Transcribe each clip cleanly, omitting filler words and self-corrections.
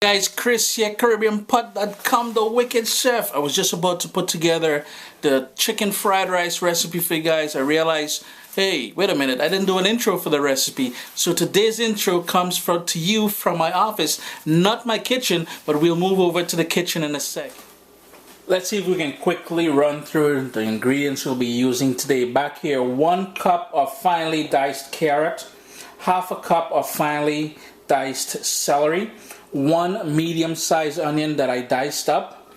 Guys, Chris here, CaribbeanPot.com, the Wicked Chef. I was just about to put together the chicken fried rice recipe for you guys. I realized, hey, wait a minute, I didn't do an intro for the recipe. So today's intro comes to you from my office, not my kitchen, but we'll move over to the kitchen in a sec. Let's see if we can quickly run through the ingredients we'll be using today. Back here, 1 cup of finely diced carrot, half a cup of finely diced celery, 1 medium-sized onion that I diced up.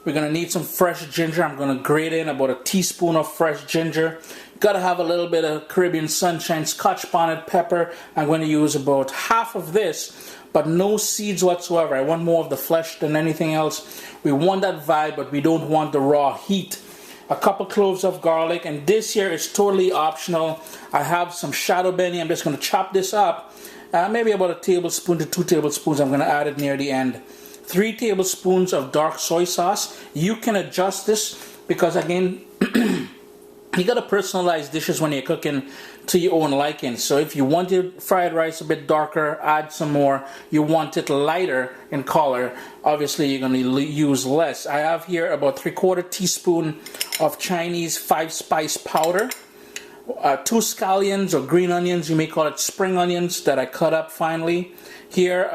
We're going to need some fresh ginger. I'm going to grate in about a teaspoon of fresh ginger. Got to have a little bit of Caribbean sunshine, Scotch bonnet pepper. I'm going to use about half of this, but no seeds whatsoever. I want more of the flesh than anything else. We want that vibe, but we don't want the raw heat. A couple cloves of garlic, and this here is totally optional. I have some shadow benny. I'm just going to chop this up. Maybe about a tablespoon to 2 tablespoons. I'm going to add it near the end. 3 tablespoons of dark soy sauce. You can adjust this because, again, you got to personalize dishes when you're cooking to your own liking. So if you want your fried rice a bit darker, add some more. You want it lighter in color, obviously you're going to use less. I have here about 3/4 teaspoon of Chinese 5-spice powder. 2 scallions or green onions, you may call it spring onions, that I cut up finely. Here,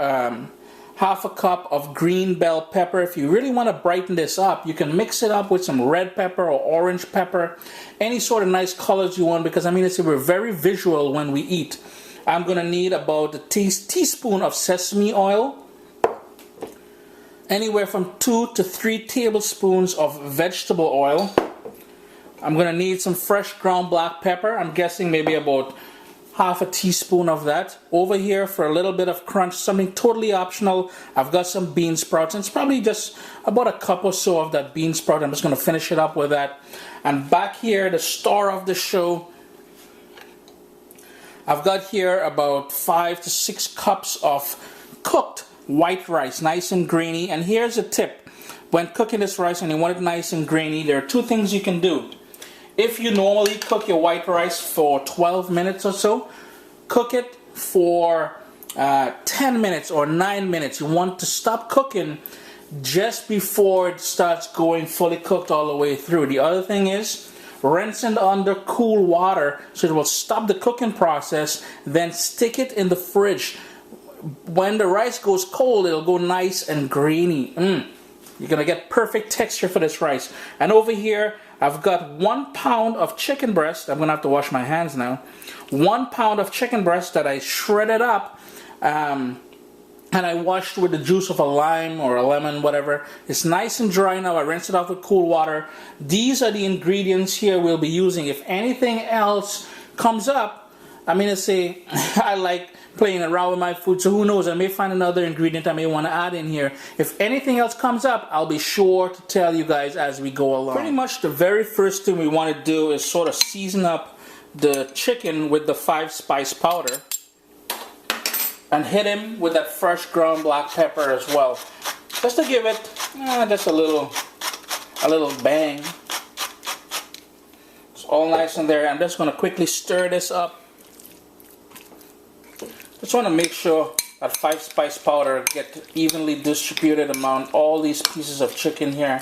half a cup of green bell pepper. If you really want to brighten this up, you can mix it up with some red pepper or orange pepper, any sort of nice colors you want, because I mean, we're very visual when we eat. I'm going to need about a teaspoon of sesame oil, anywhere from 2 to 3 tablespoons of vegetable oil. I'm going to need some fresh ground black pepper. I'm guessing maybe about half a teaspoon of that. Over here, for a little bit of crunch, something totally optional, I've got some bean sprouts. And it's probably just about a cup or so of that bean sprout. I'm just going to finish it up with that. And back here, the star of the show, I've got here about 5 to 6 cups of cooked white rice, nice and grainy. And here's a tip. When cooking this rice and you want it nice and grainy, there are 2 things you can do. If you normally cook your white rice for 12 minutes or so, cook it for 10 minutes or 9 minutes. You want to stop cooking just before it starts going fully cooked all the way through. The other thing is, rinse it under cool water so it will stop the cooking process, then stick it in the fridge. When the rice goes cold, it'll go nice and grainy. You're going to get perfect texture for this rice. And over here, I've got 1 pound of chicken breast. I'm going to have to wash my hands now. 1 pound of chicken breast that I shredded up. And I washed with the juice of a lime or a lemon, whatever. It's nice and dry now. I rinsed it off with cool water. These are the ingredients here we'll be using. If anything else comes up, I mean, I like playing around with my food, so who knows, I may find another ingredient I may want to add in here. If anything else comes up, I'll be sure to tell you guys as we go along. Pretty much the very first thing we want to do is sort of season up the chicken with the 5-spice powder and hit him with that fresh ground black pepper as well, just to give it just a little bang. It's all nice in there. I'm just going to quickly stir this up. Just want to make sure that 5-spice powder get evenly distributed among all these pieces of chicken here.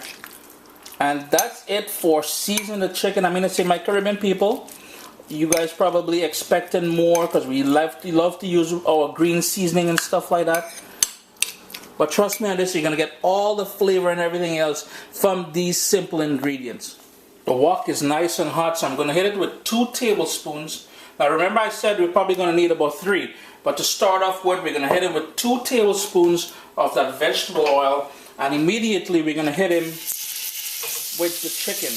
And that's it for seasoning the chicken. I mean, my Caribbean people, you guys probably expecting more because we love to use our green seasoning and stuff like that. But trust me on this, you're going to get all the flavor and everything else from these simple ingredients. The wok is nice and hot, so I'm going to hit it with 2 tablespoons. Now remember, I said we're probably going to need about 3. But to start off with, we're going to hit him with 2 tablespoons of that vegetable oil. And immediately we're going to hit him with the chicken.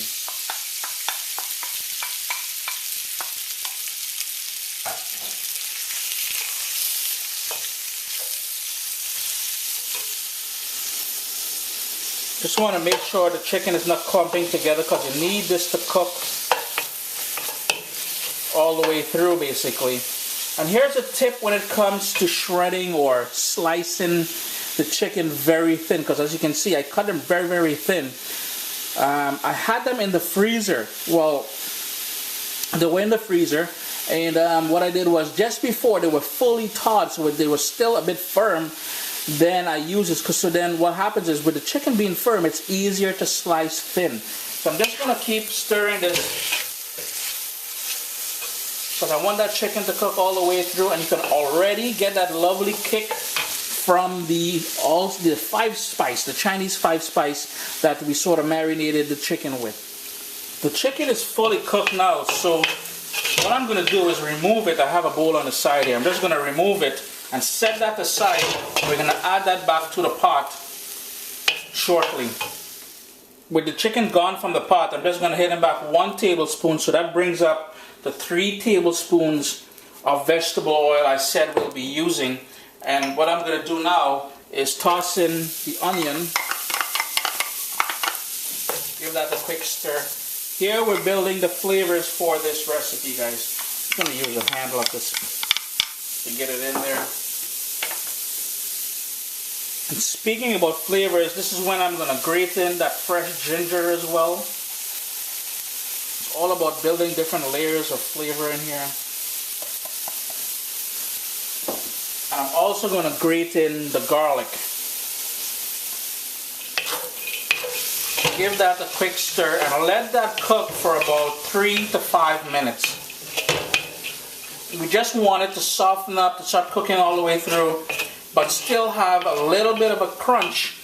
Just want to make sure the chicken is not clumping together, because you need this to cook all the way through, basically. And here's a tip when it comes to shredding or slicing the chicken very thin, because as you can see, I cut them very, very thin. I had them in the freezer. Well, they were in the freezer, and what I did was, just before they were fully thawed, so they were still a bit firm, then I use this, because so then what happens is with the chicken being firm, it's easier to slice thin. So I'm just going to keep stirring this, because I want that chicken to cook all the way through, and you can already get that lovely kick from the 5-spice, the Chinese 5-spice that we sort of marinated the chicken with. The chicken is fully cooked now, so what I'm going to do is remove it. I have a bowl on the side here. I'm just going to remove it and set that aside. We're going to add that back to the pot shortly. With the chicken gone from the pot, I'm just going to hit it back 1 tablespoon, so that brings up the 3 tablespoons of vegetable oil I said we'll be using. And what I'm going to do now is toss in the onion. Give that a quick stir. Here we're building the flavors for this recipe, guys. I'm going to use a handle like this to get it in there. And speaking about flavors, this is when I'm going to grate in that fresh ginger as well. It's all about building different layers of flavor in here. And I'm also going to grate in the garlic. Give that a quick stir and let that cook for about 3 to 5 minutes. We just want it to soften up, to start cooking all the way through, but still have a little bit of a crunch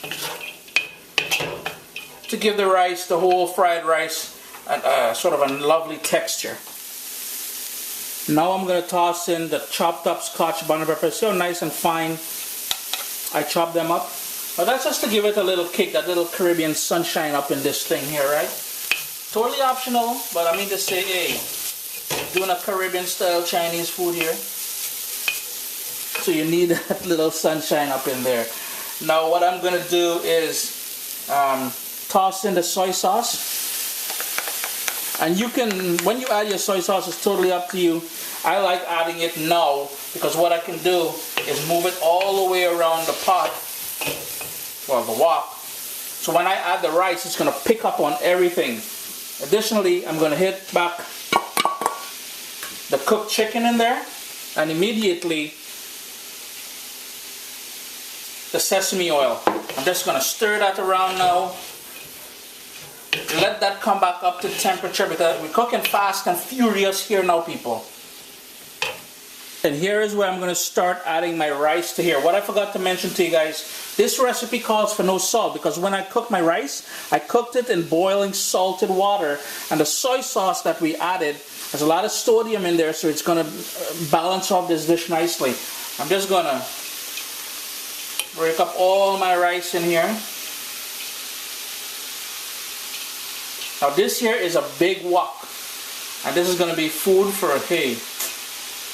to give the rice, the whole fried rice, sort of a lovely texture. Now I'm going to toss in the chopped up Scotch bonnet peppers. So nice and fine. I chop them up. But that's just to give it a little kick, that little Caribbean sunshine up in this thing here, right? Totally optional, but I mean to say, hey, doing a Caribbean style Chinese food here. So you need that little sunshine up in there. Now what I'm going to do is toss in the soy sauce. And you can, when you add your soy sauce, it's totally up to you. I like adding it now because what I can do is move it all the way around the pot, well, the wok. So when I add the rice, it's going to pick up on everything. Additionally, I'm going to hit back the cooked chicken in there, and immediately the sesame oil. I'm just going to stir that around now. Let that come back up to temperature because we're cooking fast and furious here now, people. And here is where I'm going to start adding my rice to here. What I forgot to mention to you guys, this recipe calls for no salt because when I cook my rice, I cooked it in boiling salted water, and the soy sauce that we added has a lot of sodium in there, so it's going to balance off this dish nicely. I'm just going to break up all my rice in here. Now this here is a big wok, and this is going to be food for, hey,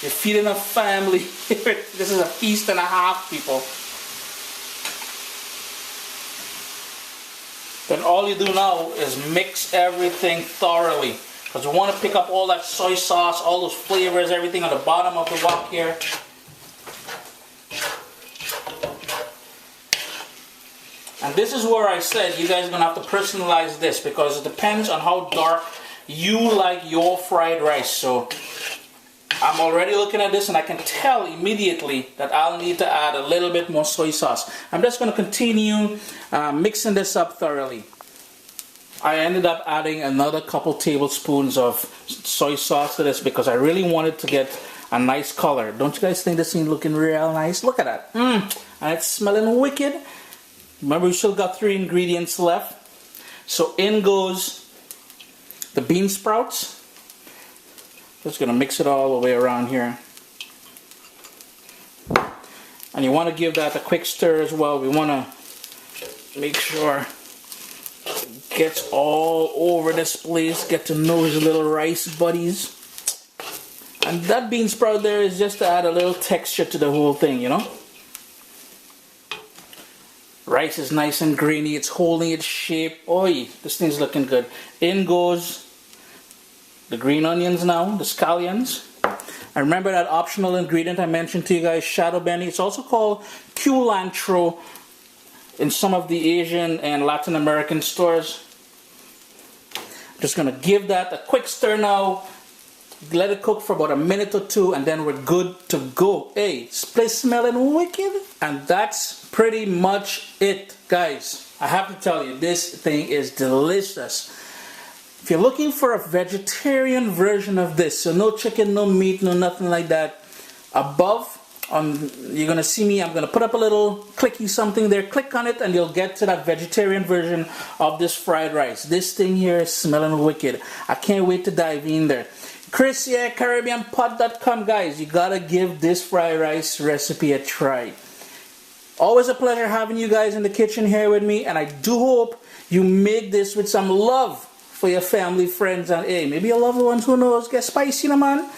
you're feeding a family. This is a feast and a half, people. Then all you do now is mix everything thoroughly, because we want to pick up all that soy sauce, all those flavors, everything on the bottom of the wok here. And this is where I said you guys are going to have to personalize this because it depends on how dark you like your fried rice. So I'm already looking at this and I can tell immediately that I'll need to add a little bit more soy sauce. I'm just going to continue mixing this up thoroughly. I ended up adding another couple tablespoons of soy sauce to this because I really wanted to get a nice color. Don't you guys think this thing looking real nice? Look at that. And it's smelling wicked. Remember, we still got 3 ingredients left. So in goes the bean sprouts. Just gonna mix it all the way around here. And you want to give that a quick stir as well. We want to make sure it gets all over this place. Get to know his little rice buddies. And that bean sprout there is just to add a little texture to the whole thing, you know. Rice is nice and grainy, it's holding its shape. Oi, this thing's looking good. In goes the green onions now, the scallions. And remember that optional ingredient I mentioned to you guys, shadow benny. It's also called culantro in some of the Asian and Latin American stores. I'm just going to give that a quick stir now. let it cook for about a minute or two, and then we're good to go. Hey, this place smelling wicked. And that's pretty much it, guys. I have to tell you, this thing is delicious. If you're looking for a vegetarian version of this, so no chicken, no meat, no nothing like that, above, you're going to see me, I'm going to put up a little clicky something there. Click on it and you'll get to that vegetarian version of this fried rice. This thing here is smelling wicked. I can't wait to dive in there. Chris here, CaribbeanPot.com, guys. You got to give this fried rice recipe a try. Always a pleasure having you guys in the kitchen here with me, and I do hope you make this with some love for your family, friends, and hey, maybe your loved ones, who knows, get spicy, man.